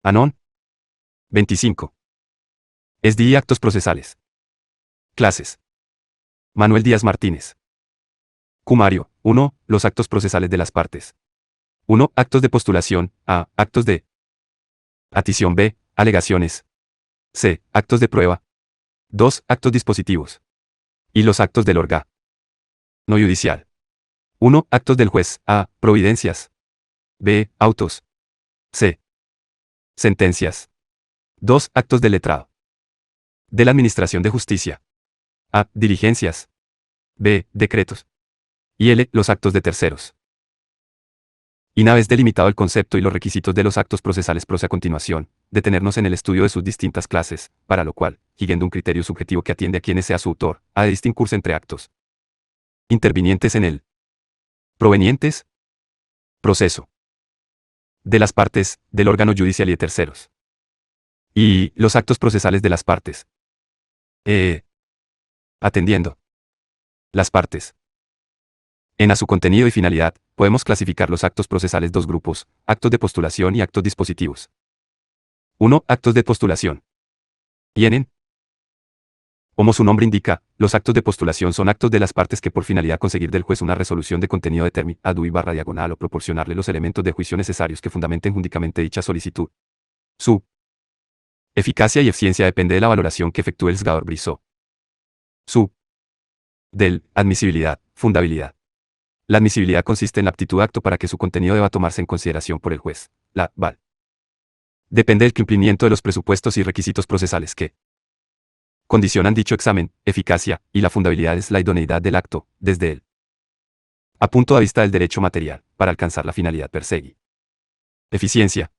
Anón. 25. SDI Actos Procesales. Clases. Manuel Díaz Martínez. Cumario. 1. Los actos procesales de las partes. 1. Actos de postulación. A. Actos de adición. B. Alegaciones. C. Actos de prueba. 2. Actos dispositivos. Y los actos del orga. No judicial. 1. Actos del juez. A. Providencias. B. Autos. C. Sentencias. 2. Actos del letrado. De la Administración de Justicia. A. Diligencias. B. Decretos. Y L. Los actos de terceros. Y una vez delimitado el concepto y los requisitos de los actos procesales, procede a continuación detenernos en el estudio de sus distintas clases, para lo cual, siguiendo un criterio subjetivo que atiende a quienes sea su autor, ha de distinguirse entre actos intervinientes en el provenientes proceso de las partes, del órgano judicial y de terceros. Y los actos procesales de las partes. Atendiendo las partes. A su contenido y finalidad, podemos clasificar los actos procesales dos grupos, actos de postulación y actos dispositivos. 1. Actos de postulación. Vienen. Como su nombre indica, los actos de postulación son actos de las partes que por finalidad conseguir del juez una resolución de contenido determinado /diagonal o proporcionarle los elementos de juicio necesarios que fundamenten jurídicamente dicha solicitud. Su eficacia y eficiencia depende de la valoración que efectúe el juzgador Brissot. Su del admisibilidad, fundabilidad. La admisibilidad consiste en la aptitud de acto para que su contenido deba tomarse en consideración por el juez. La val. Depende del cumplimiento de los presupuestos y requisitos procesales que condicionan dicho examen, eficacia, y la fundabilidad es la idoneidad del acto, desde el punto de vista del derecho material, para alcanzar la finalidad perseguida. Eficiencia.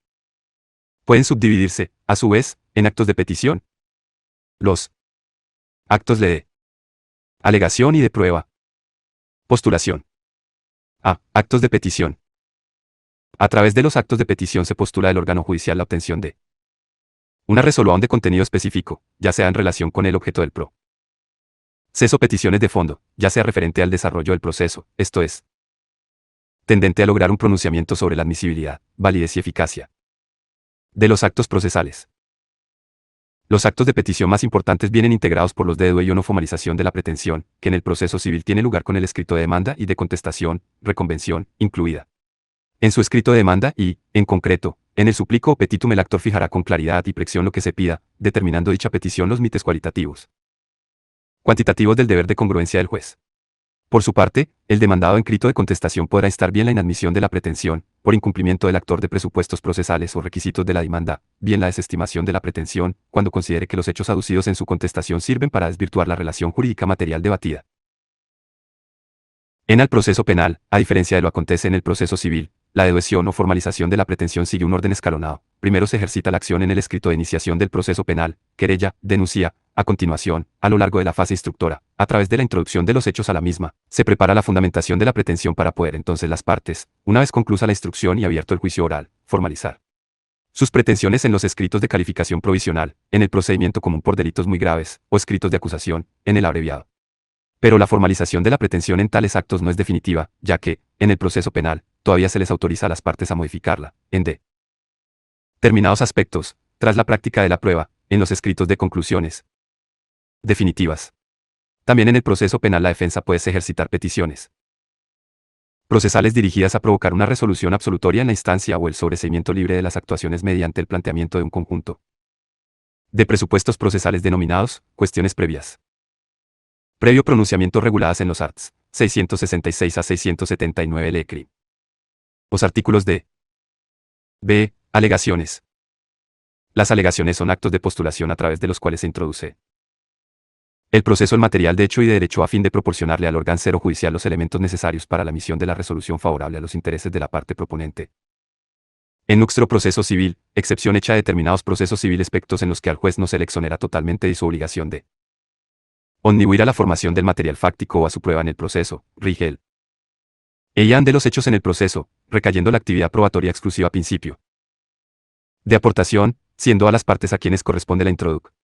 Pueden subdividirse, a su vez, en actos de petición. Los actos de alegación y de prueba. Postulación. A. Actos de petición. A través de los actos de petición se postula del órgano judicial la obtención de una resolución de contenido específico, ya sea en relación con el objeto del proceso, peticiones de fondo, ya sea referente al desarrollo del proceso, esto es, tendente a lograr un pronunciamiento sobre la admisibilidad, validez y eficacia de los actos procesales. Los actos de petición más importantes vienen integrados por los de deducción o formalización de la pretensión, que en el proceso civil tiene lugar con el escrito de demanda y de contestación, reconvención, incluida en su escrito de demanda y, en concreto, en el suplico o petitum el actor fijará con claridad y precisión lo que se pida, determinando dicha petición los límites cualitativos, cuantitativos del deber de congruencia del juez. Por su parte, el demandado en escrito de contestación podrá instar bien la inadmisión de la pretensión, por incumplimiento del actor de presupuestos procesales o requisitos de la demanda, bien la desestimación de la pretensión, cuando considere que los hechos aducidos en su contestación sirven para desvirtuar la relación jurídica material debatida. En el proceso penal, a diferencia de lo acontece en el proceso civil, la deducción o formalización de la pretensión sigue un orden escalonado. Primero se ejercita la acción en el escrito de iniciación del proceso penal, querella, denuncia. A continuación, a lo largo de la fase instructora, a través de la introducción de los hechos a la misma, se prepara la fundamentación de la pretensión para poder entonces las partes, una vez conclusa la instrucción y abierto el juicio oral, formalizar sus pretensiones en los escritos de calificación provisional, en el procedimiento común por delitos muy graves, o escritos de acusación, en el abreviado. Pero la formalización de la pretensión en tales actos no es definitiva, ya que, en el proceso penal, todavía se les autoriza a las partes a modificarla, en determinados aspectos, tras la práctica de la prueba, en los escritos de conclusiones definitivas. También en el proceso penal la defensa puede ejercitar peticiones procesales dirigidas a provocar una resolución absolutoria en la instancia o el sobreseimiento libre de las actuaciones mediante el planteamiento de un conjunto de presupuestos procesales denominados cuestiones previas. Previo pronunciamiento reguladas en los arts. 666 a 679 LECRI. Los artículos de B. Alegaciones. Las alegaciones son actos de postulación a través de los cuales se introduce el proceso en material de hecho y de derecho a fin de proporcionarle al órgano judicial los elementos necesarios para la emisión de la resolución favorable a los intereses de la parte proponente. En nuestro proceso civil, excepción hecha a determinados procesos civiles aspectos en los que al juez no se le exonera totalmente de su obligación de contribuir a la formación del material fáctico o a su prueba en el proceso, rige el de los hechos en el proceso, recayendo la actividad probatoria exclusiva a principio de aportación, siendo a las partes a quienes corresponde la introducción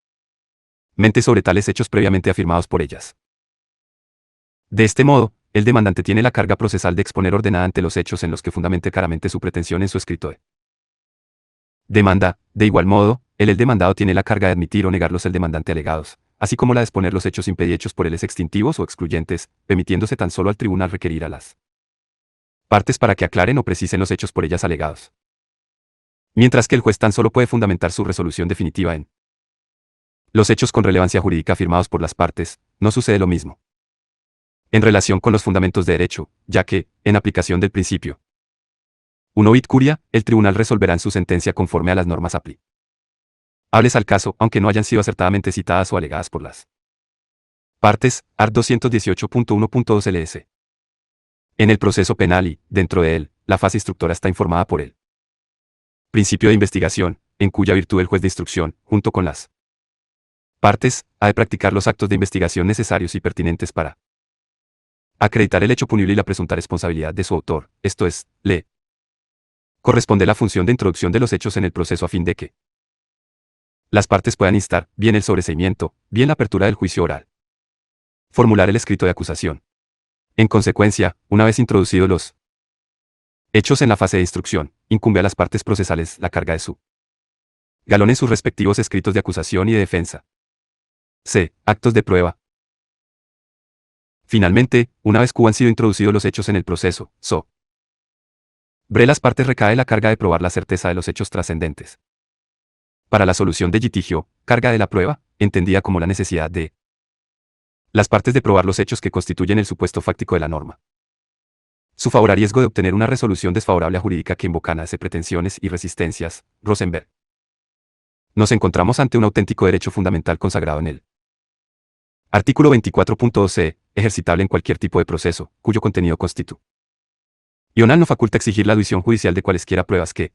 sobre tales hechos previamente afirmados por ellas. De este modo, el demandante tiene la carga procesal de exponer ordenada ante los hechos en los que fundamente claramente su pretensión en su escrito de Demanda. De igual modo, el demandado tiene la carga de admitir o negar los el demandante alegados, así como la de exponer los hechos impedidos por él extintivos o excluyentes, permitiéndose tan solo al tribunal requerir a las partes para que aclaren o precisen los hechos por ellas alegados. Mientras que el juez tan solo puede fundamentar su resolución definitiva en los hechos con relevancia jurídica afirmados por las partes, no sucede lo mismo en relación con los fundamentos de derecho, ya que, en aplicación del principio 1 vid curia, el tribunal resolverá en su sentencia conforme a las normas aplicables al caso, aunque no hayan sido acertadamente citadas o alegadas por las partes, art. 218.1.2 LS. En el proceso penal y, dentro de él, la fase instructora está informada por el principio de investigación, en cuya virtud el juez de instrucción, junto con las partes, ha de practicar los actos de investigación necesarios y pertinentes para acreditar el hecho punible y la presunta responsabilidad de su autor, esto es, le corresponde la función de introducción de los hechos en el proceso a fin de que las partes puedan instar, bien el sobreseimiento, bien la apertura del juicio oral, formular el escrito de acusación. En consecuencia, una vez introducidos los hechos en la fase de instrucción, incumbe a las partes procesales la carga de su galón en sus respectivos escritos de acusación y de defensa. C. Actos de prueba. Finalmente, una vez que han sido introducidos los hechos en el proceso, sobre las partes recae la carga de probar la certeza de los hechos trascendentes. Para la solución de litigio, carga de la prueba, entendida como la necesidad de las partes de probar los hechos que constituyen el supuesto fáctico de la norma. Su favor a riesgo de obtener una resolución desfavorable a jurídica que invocana hace pretensiones y resistencias, Rosenberg. Nos encontramos ante un auténtico derecho fundamental consagrado en el artículo 24.2c, ejercitable en cualquier tipo de proceso, cuyo contenido constitucional no faculta exigir la audición judicial de cualesquiera pruebas que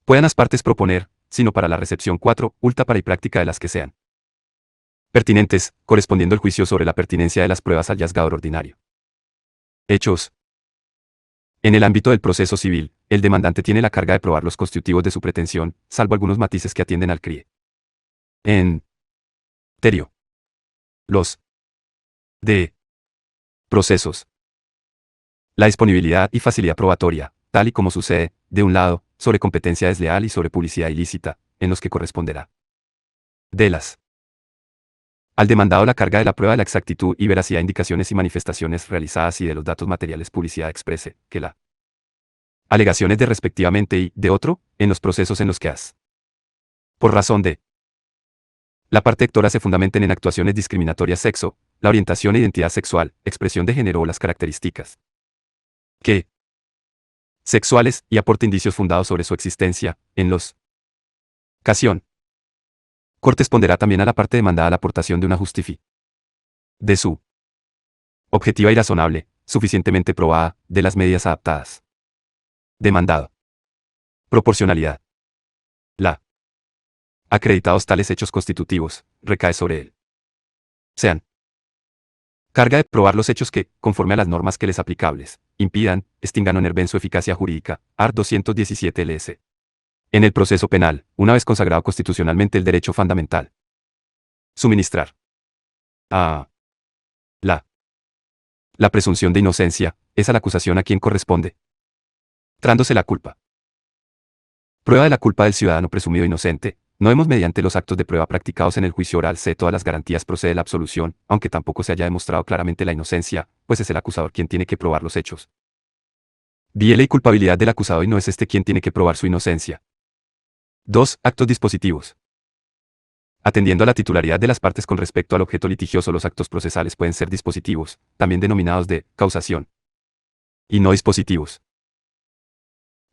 puedan las partes proponer, sino para la recepción 4, ulta para y práctica de las que sean pertinentes, correspondiendo el juicio sobre la pertinencia de las pruebas al juzgador ordinario. Hechos. En el ámbito del proceso civil, el demandante tiene la carga de probar los constitutivos de su pretensión, salvo algunos matices que atienden al CRIE. En terio. Los de procesos. La disponibilidad y facilidad probatoria, tal y como sucede, de un lado, sobre competencia desleal y sobre publicidad ilícita, en los que corresponderá de las al demandado la carga de la prueba de la exactitud y veracidad de indicaciones y manifestaciones realizadas y de los datos materiales publicidad exprese, que la alegaciones de respectivamente y, de otro, en los procesos en los que por razón de la parte actora se fundamenten en actuaciones discriminatorias sexo, la orientación e identidad sexual, expresión de género o las características que sexuales y aporte indicios fundados sobre su existencia, en los ocasión. Corresponderá también a la parte demandada la aportación de una justificación de su objetiva y razonable, suficientemente probada, de las medidas adaptadas. Demandado. Proporcionalidad. La acreditados tales hechos constitutivos, recae sobre él. Sean. Carga de probar los hechos que, conforme a las normas que les aplicables, impidan, extingan o enerven su eficacia jurídica, art. 217 LS. En el proceso penal, una vez consagrado constitucionalmente el derecho fundamental. Suministrar. A. La presunción de inocencia, es a la acusación a quien corresponde. Trándose la culpa. Prueba de la culpa del ciudadano presumido inocente. No hemos mediante los actos de prueba practicados en el juicio oral C todas las garantías procede la absolución, aunque tampoco se haya demostrado claramente la inocencia, pues es el acusador quien tiene que probar los hechos. Biela y culpabilidad del acusado y no es este quien tiene que probar su inocencia. 2. Actos dispositivos. Atendiendo a la titularidad de las partes con respecto al objeto litigioso, los actos procesales pueden ser dispositivos, también denominados de causación, y no dispositivos.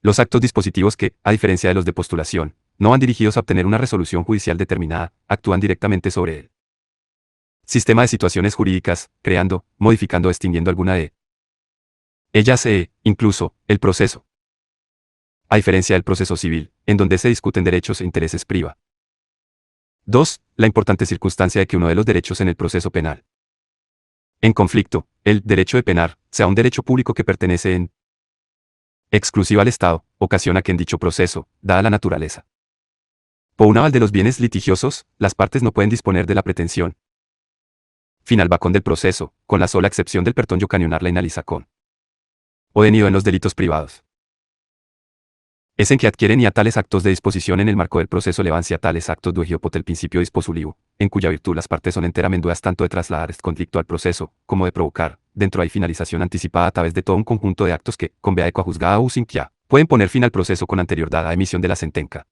Los actos dispositivos que, a diferencia de los de postulación, no van dirigidos a obtener una resolución judicial determinada, actúan directamente sobre el sistema de situaciones jurídicas, creando, modificando o extinguiendo alguna de ellas incluso, el proceso. A diferencia del proceso civil, en donde se discuten derechos e intereses privados. 2. La importante circunstancia de que uno de los derechos en el proceso penal en conflicto, el derecho de penar, sea un derecho público que pertenece en exclusiva al Estado, ocasiona que en dicho proceso, dada la naturaleza por un aval de los bienes litigiosos, las partes no pueden disponer de la pretensión final vacón del proceso, con la sola excepción del perton yocanionar la inalizacón o denido en los delitos privados. es en que adquieren a tales actos de disposición en el marco del proceso levancia tales actos do pot el principio dispositivo, en cuya virtud las partes son enteramente dudas tanto de trasladar este conflicto al proceso, como de provocar, dentro hay finalización anticipada a través de todo un conjunto de actos que, con vea juzgada o sin que pueden poner fin al proceso con anterioridad a emisión de la sentencia.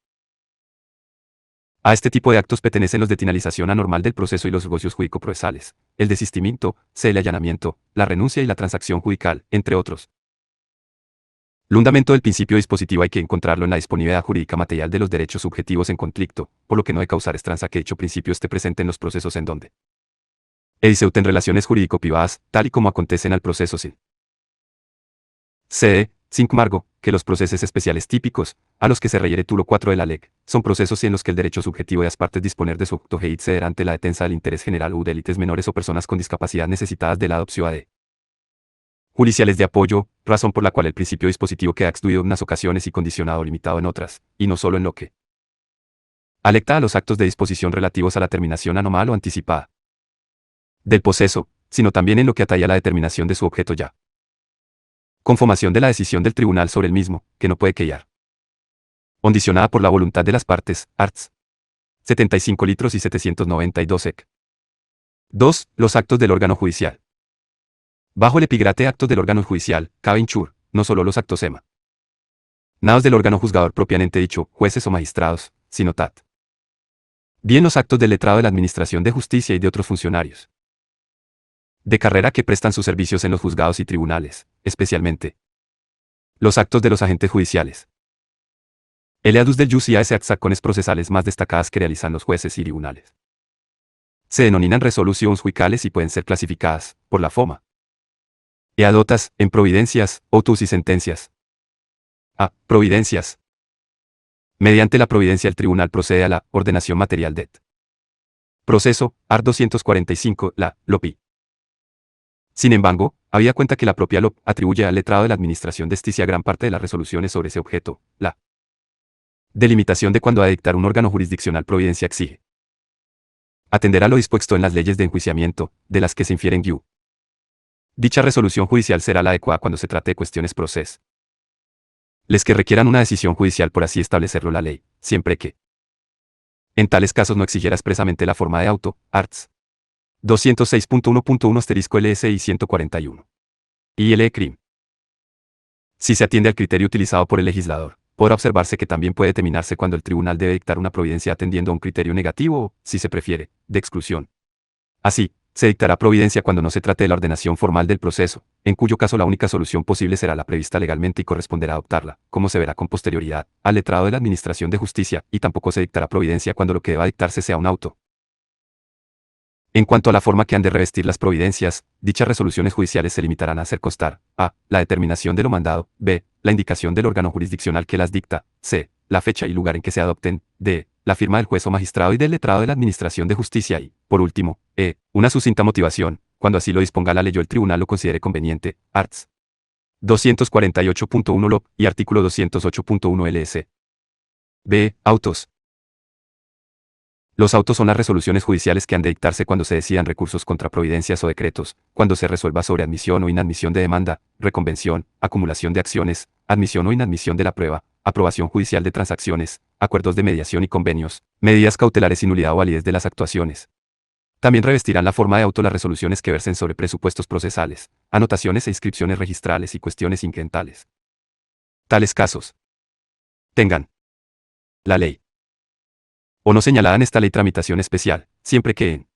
A este tipo de actos pertenecen los de finalización anormal del proceso y los negocios jurídico-procesales, el desistimiento, el allanamiento, la renuncia y la transacción judicial, entre otros. El fundamento del principio dispositivo hay que encontrarlo en la disponibilidad jurídica material de los derechos subjetivos en conflicto, por lo que no hay causar estranza que dicho principio esté presente en los procesos en donde en relaciones jurídico-privadas, tal y como acontecen al proceso sin C. Sin embargo, que los procesos especiales típicos, a los que se refiere título 4 de la ley, son procesos en los que el derecho subjetivo de las partes disponer de su ceder ante la defensa del interés general u de élites menores o personas con discapacidad necesitadas de la adopción de judiciales de apoyo, razón por la cual el principio dispositivo queda excluido en unas ocasiones y condicionado o limitado en otras, y no solo en lo que alecta a los actos de disposición relativos a la terminación anormal o anticipada del proceso, sino también en lo que atañe a la determinación de su objeto ya conformación de la decisión del tribunal sobre el mismo, que no puede quedar condicionada por la voluntad de las partes, arts. 75 litros y 792 sec. 2. Los actos del órgano judicial. Bajo el epígrafe actos del órgano judicial, cabe incluir, no solo los actos EMA. Nados del órgano juzgador propiamente dicho, jueces o magistrados, sino tat. Bien los actos del letrado de la Administración de Justicia y de otros funcionarios de carrera que prestan sus servicios en los juzgados y tribunales, especialmente los actos de los agentes judiciales. El EADUS del JUS y AS acciones procesales más destacadas que realizan los jueces y tribunales. Se denominan resoluciones judiciales y pueden ser clasificadas, por la forma EADOTAS, en providencias, autos y sentencias. A. Providencias. Mediante la providencia el tribunal procede a la ordenación material det. Proceso, AR 245, la LOPI. Sin embargo, había cuenta que la propia LOP atribuye al letrado de la Administración de Justicia gran parte de las resoluciones sobre ese objeto. La delimitación de cuándo ha de dictar un órgano jurisdiccional providencia exige atender a lo dispuesto en las leyes de enjuiciamiento, de las que se infieren GU. Dicha resolución judicial será la adecuada cuando se trate de cuestiones proces. Les que requieran una decisión judicial por así establecerlo la ley, siempre que en tales casos no exigiera expresamente la forma de auto, arts. 206.1.1 asterisco LSI 141. Y el CRIM. Si se atiende al criterio utilizado por el legislador, podrá observarse que también puede determinarse cuando el tribunal debe dictar una providencia atendiendo a un criterio negativo o, si se prefiere, de exclusión. Así, se dictará providencia cuando no se trate de la ordenación formal del proceso, en cuyo caso la única solución posible será la prevista legalmente y corresponderá adoptarla, como se verá con posterioridad, al letrado de la Administración de Justicia, y tampoco se dictará providencia cuando lo que deba dictarse sea un auto. En cuanto a la forma que han de revestir las providencias, dichas resoluciones judiciales se limitarán a hacer constar a. La determinación de lo mandado, b. La indicación del órgano jurisdiccional que las dicta, c. La fecha y lugar en que se adopten, d. La firma del juez o magistrado y del letrado de la Administración de Justicia y, por último, e. Una sucinta motivación, cuando así lo disponga la ley o el tribunal lo considere conveniente, arts. 248.1 LOP y artículo 208.1 LS. b. Autos. Los autos son las resoluciones judiciales que han de dictarse cuando se decidan recursos contra providencias o decretos, cuando se resuelva sobre admisión o inadmisión de demanda, reconvención, acumulación de acciones, admisión o inadmisión de la prueba, aprobación judicial de transacciones, acuerdos de mediación y convenios, medidas cautelares y nulidad o validez de las actuaciones. También revestirán la forma de auto las resoluciones que versen sobre presupuestos procesales, anotaciones e inscripciones registrales y cuestiones incidentales. Tales casos tengan la ley o no señalada en esta ley tramitación especial, siempre que en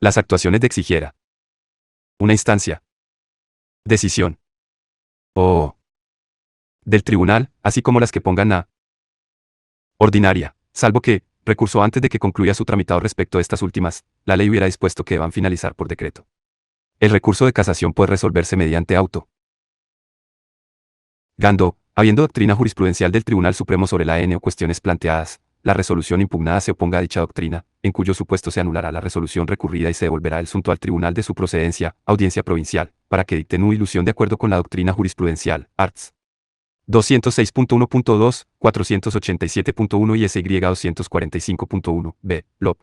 las actuaciones de exigiera una instancia, decisión o del tribunal, así como las que pongan a ordinaria, salvo que, recurso antes de que concluya su tramitado respecto a estas últimas, la ley hubiera dispuesto que deban finalizar por decreto. El recurso de casación puede resolverse mediante auto. Gando, habiendo doctrina jurisprudencial del Tribunal Supremo sobre la N o cuestiones planteadas, la resolución impugnada se oponga a dicha doctrina, en cuyo supuesto se anulará la resolución recurrida y se devolverá el asunto al tribunal de su procedencia, audiencia provincial, para que dicte nu ilusión de acuerdo con la doctrina jurisprudencial, arts. 206.1.2, 487.1 y SY 245.1, b, LOP.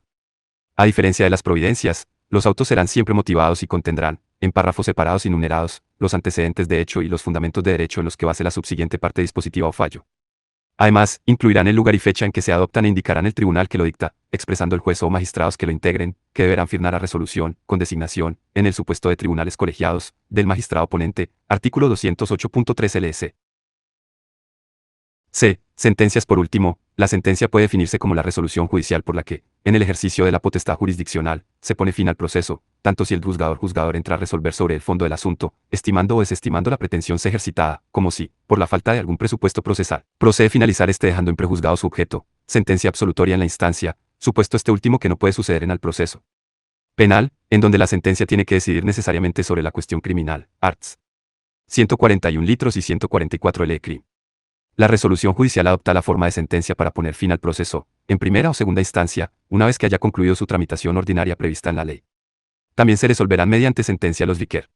A diferencia de las providencias, los autos serán siempre motivados y contendrán, en párrafos separados y numerados, los antecedentes de hecho y los fundamentos de derecho en los que base la subsiguiente parte dispositiva o fallo. Además, incluirán el lugar y fecha en que se adoptan e indicarán el tribunal que lo dicta, expresando el juez o magistrados que lo integren, que deberán firmar la resolución, con designación, en el supuesto de tribunales colegiados, del magistrado ponente, artículo 208.3 LS. C. Sentencias. Por último, la sentencia puede definirse como la resolución judicial por la que, en el ejercicio de la potestad jurisdiccional, se pone fin al proceso, tanto si el juzgador entra a resolver sobre el fondo del asunto, estimando o desestimando la pretensión se ejercitada, como si, por la falta de algún presupuesto procesal, procede finalizar este dejando en prejuzgado su objeto, sentencia absolutoria en la instancia, supuesto este último que no puede suceder en el proceso penal, en donde la sentencia tiene que decidir necesariamente sobre la cuestión criminal, arts. 141 litros y 144 LE. La resolución judicial adopta la forma de sentencia para poner fin al proceso, en primera o segunda instancia, una vez que haya concluido su tramitación ordinaria prevista en la ley. También se resolverán mediante sentencia los viquer.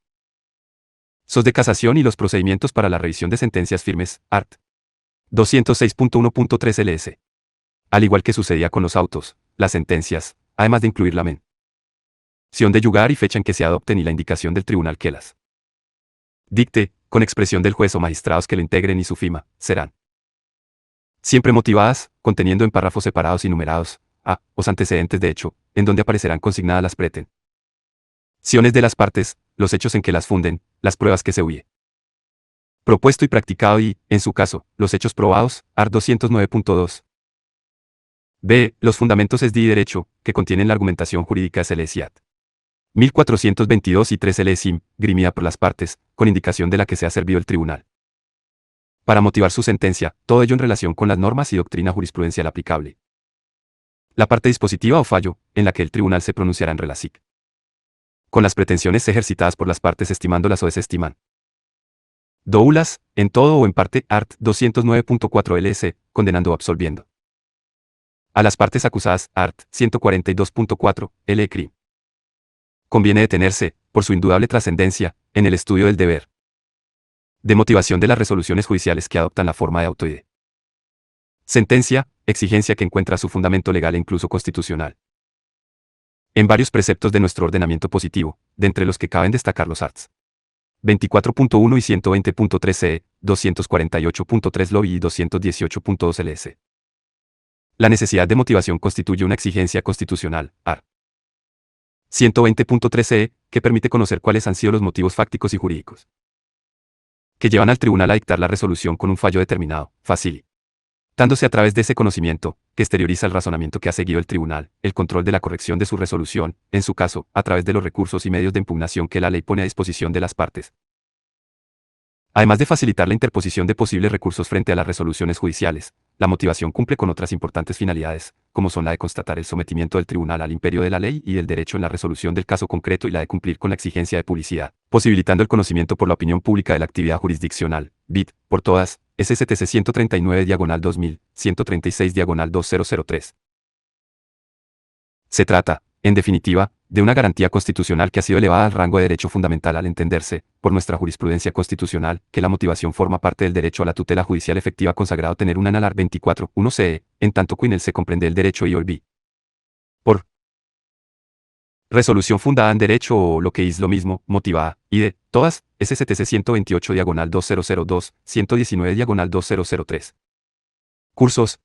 SOS de casación y los procedimientos para la revisión de sentencias firmes, art. 206.1.3 LS. Al igual que sucedía con los autos, las sentencias, además de incluir la mención de lugar y fecha en que se adopten y la indicación del tribunal que las dicte, con expresión del juez o magistrados que lo integren y su firma, serán siempre motivadas, conteniendo en párrafos separados y numerados, los antecedentes de hecho, en donde aparecerán consignadas las pretensiones de las partes, los hechos en que las funden, las pruebas que se huye propuesto y practicado y, en su caso, los hechos probados, art. 209.2. B. Los fundamentos es de derecho, que contienen la argumentación jurídica SLSIAT. 1422 y 3 LSIM, grimida por las partes, con indicación de la que se ha servido el tribunal para motivar su sentencia, todo ello en relación con las normas y doctrina jurisprudencial aplicable. La parte dispositiva o fallo, en la que el tribunal se pronunciará en relación con las pretensiones ejercitadas por las partes estimándolas o desestiman. Doulas, en todo o en parte, art. 209.4 LS, condenando o absolviendo. A las partes acusadas, art. 142.4, LE. Conviene detenerse, por su indudable trascendencia, en el estudio del deber de motivación de las resoluciones judiciales que adoptan la forma de auto y de sentencia, exigencia que encuentra su fundamento legal e incluso constitucional en varios preceptos de nuestro ordenamiento positivo, de entre los que caben destacar los arts. 24.1 y 120.3 CE, 248.3 LOI y 218.2 LS. La necesidad de motivación constituye una exigencia constitucional, art. 120.3 CE, que permite conocer cuáles han sido los motivos fácticos y jurídicos que llevan al tribunal a dictar la resolución con un fallo determinado, facilitándose a través de ese conocimiento, que exterioriza el razonamiento que ha seguido el tribunal, el control de la corrección de su resolución, en su caso, a través de los recursos y medios de impugnación que la ley pone a disposición de las partes. Además de facilitar la interposición de posibles recursos frente a las resoluciones judiciales, la motivación cumple con otras importantes finalidades, como son la de constatar el sometimiento del tribunal al imperio de la ley y del derecho en la resolución del caso concreto y la de cumplir con la exigencia de publicidad, posibilitando el conocimiento por la opinión pública de la actividad jurisdiccional, BIT, por todas, SCTC 139/2000, 136/2003. Se trata, en definitiva, de una garantía constitucional que ha sido elevada al rango de derecho fundamental al entenderse, por nuestra jurisprudencia constitucional, que la motivación forma parte del derecho a la tutela judicial efectiva consagrado tener una en el art. 24.1 CE, en tanto que en él se comprende el derecho y olví. Por resolución fundada en derecho o, lo que es lo mismo, motivada, y de, todas, SCTC 128/2002, 119/2003. Cursos.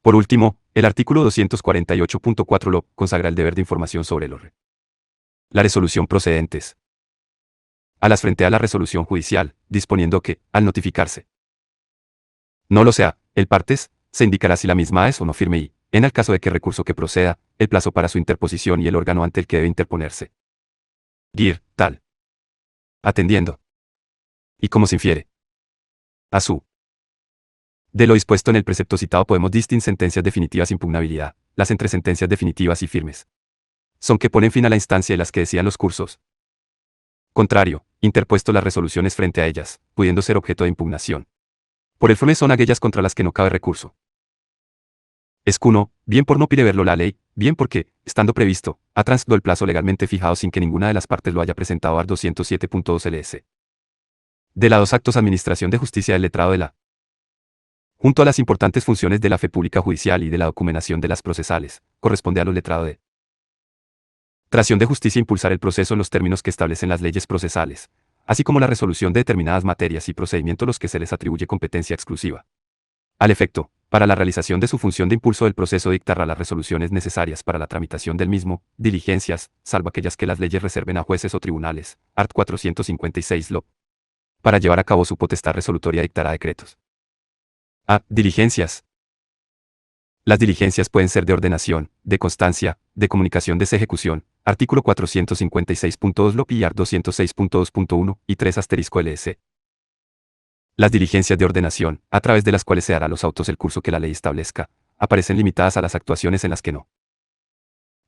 Por último, el artículo 248.4 lo consagra el deber de información sobre la resolución procedentes a las frente a la resolución judicial, disponiendo que, al notificarse no lo sea, el partes, se indicará si la misma es o no firme y, en el caso de que recurso que proceda, el plazo para su interposición y el órgano ante el que debe interponerse. GIR, tal. Atendiendo. Y como se infiere. A su. De lo dispuesto en el precepto citado podemos distinguir sentencias definitivas impugnabilidad, las entre sentencias definitivas y firmes. Son que ponen fin a la instancia y las que decían los cursos. Contrario, interpuesto las resoluciones frente a ellas, pudiendo ser objeto de impugnación. Por el firme son aquellas contra las que no cabe recurso. Es cuno, bien por no verlo la ley, bien porque, estando previsto, ha transcurrido el plazo legalmente fijado sin que ninguna de las partes lo haya presentado al 207.2 LS. De la 2 actos Administración de Justicia del letrado de la junto a las importantes funciones de la fe pública judicial y de la documentación de las procesales, corresponde a los letrados de tracción de justicia impulsar el proceso en los términos que establecen las leyes procesales, así como la resolución de determinadas materias y procedimientos los que se les atribuye competencia exclusiva. Al efecto, para la realización de su función de impulso del proceso dictará las resoluciones necesarias para la tramitación del mismo, diligencias, salvo aquellas que las leyes reserven a jueces o tribunales, art. 456 Lo. Para llevar a cabo su potestad resolutoria dictará decretos. A. Diligencias. Las diligencias pueden ser de ordenación, de constancia, de comunicación de ejecución, artículo 456.2 Lo y art. 206.2.1 y 3 asterisco LS. Las diligencias de ordenación, a través de las cuales se hará los autos el curso que la ley establezca, aparecen limitadas a las actuaciones en las que no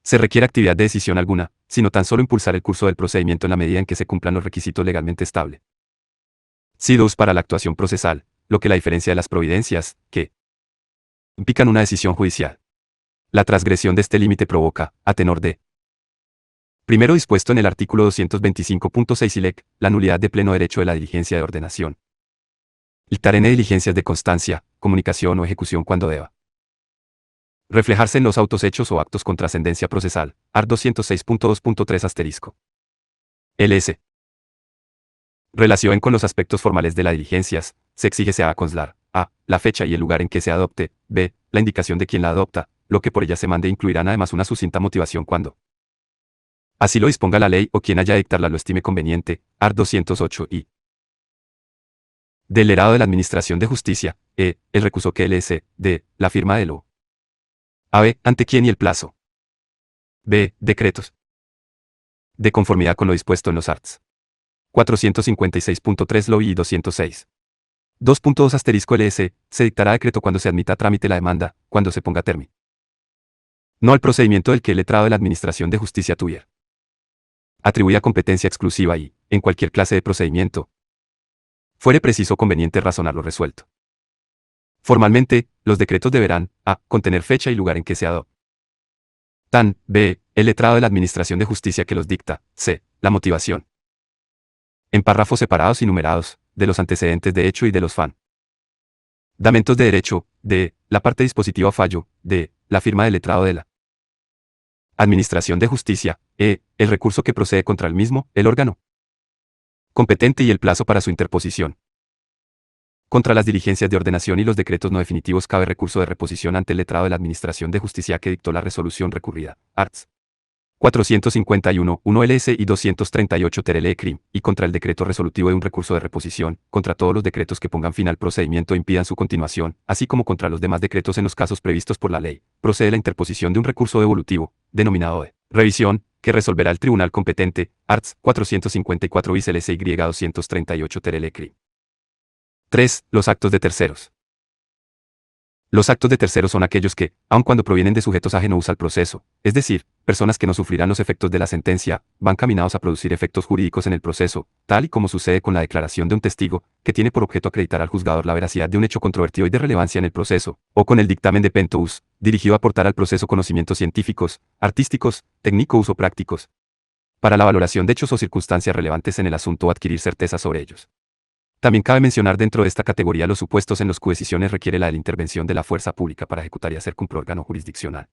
se requiere actividad de decisión alguna, sino tan solo impulsar el curso del procedimiento en la medida en que se cumplan los requisitos legalmente estables. C2 para la actuación procesal, lo que la diferencia de las providencias, que implican una decisión judicial. La transgresión de este límite provoca, a tenor de primero dispuesto en el artículo 225.6 ILEC, la nulidad de pleno derecho de la diligencia de ordenación. Dictaré diligencias de constancia, comunicación o ejecución cuando deba reflejarse en los autos hechos o actos con trascendencia procesal, art. 206.2.3 asterisco. LS. Relación con los aspectos formales de las diligencias, se exige se haga constar, a. La fecha y el lugar en que se adopte, b. La indicación de quien la adopta, lo que por ella se mande incluirán además una sucinta motivación cuando así lo disponga la ley o quien haya de dictarla lo estime conveniente, art. 208 y delegado de la Administración de Justicia, el recurso que LS, d. La firma de lo a. Ante quién y el plazo. b. Decretos. De conformidad con lo dispuesto en los arts. 456.3 Lo y 206. 2.2 asterisco LS, se dictará decreto cuando se admita a trámite la demanda, cuando se ponga término. No al procedimiento del que el letrado de la Administración de Justicia tuviera atribuida competencia exclusiva y, en cualquier clase de procedimiento, fuere preciso o conveniente razonar lo resuelto. Formalmente, los decretos deberán, a. Contener fecha y lugar en que se adoptan, b. El letrado de la Administración de Justicia que los dicta, c. La motivación. En párrafos separados y numerados, de los antecedentes de hecho y de los fundamentos de derecho, d. La parte dispositiva o fallo, d. La firma del letrado de la Administración de Justicia, el recurso que procede contra el mismo, el órgano competente y el plazo para su interposición. Contra las diligencias de ordenación y los decretos no definitivos cabe recurso de reposición ante el letrado de la Administración de Justicia que dictó la resolución recurrida, arts. 451, 1 LS y 238 TRL CRIM, y contra el decreto resolutivo de un recurso de reposición, contra todos los decretos que pongan fin al procedimiento o impidan su continuación, así como contra los demás decretos en los casos previstos por la ley, procede la interposición de un recurso devolutivo, denominado de revisión, que resolverá el tribunal competente, arts. 454 bis LSY 238 TRL CRIM. 3. Los actos de terceros. Los actos de terceros son aquellos que, aun cuando provienen de sujetos ajenos al proceso, es decir, personas que no sufrirán los efectos de la sentencia, van caminados a producir efectos jurídicos en el proceso, tal y como sucede con la declaración de un testigo, que tiene por objeto acreditar al juzgador la veracidad de un hecho controvertido y de relevancia en el proceso, o con el dictamen de Pentous, dirigido a aportar al proceso conocimientos científicos, artísticos, técnicos o prácticos, para la valoración de hechos o circunstancias relevantes en el asunto o adquirir certeza sobre ellos. También cabe mencionar dentro de esta categoría los supuestos en los que decisiones requiere la intervención de la fuerza pública para ejecutar y hacer cumplir órgano jurisdiccional.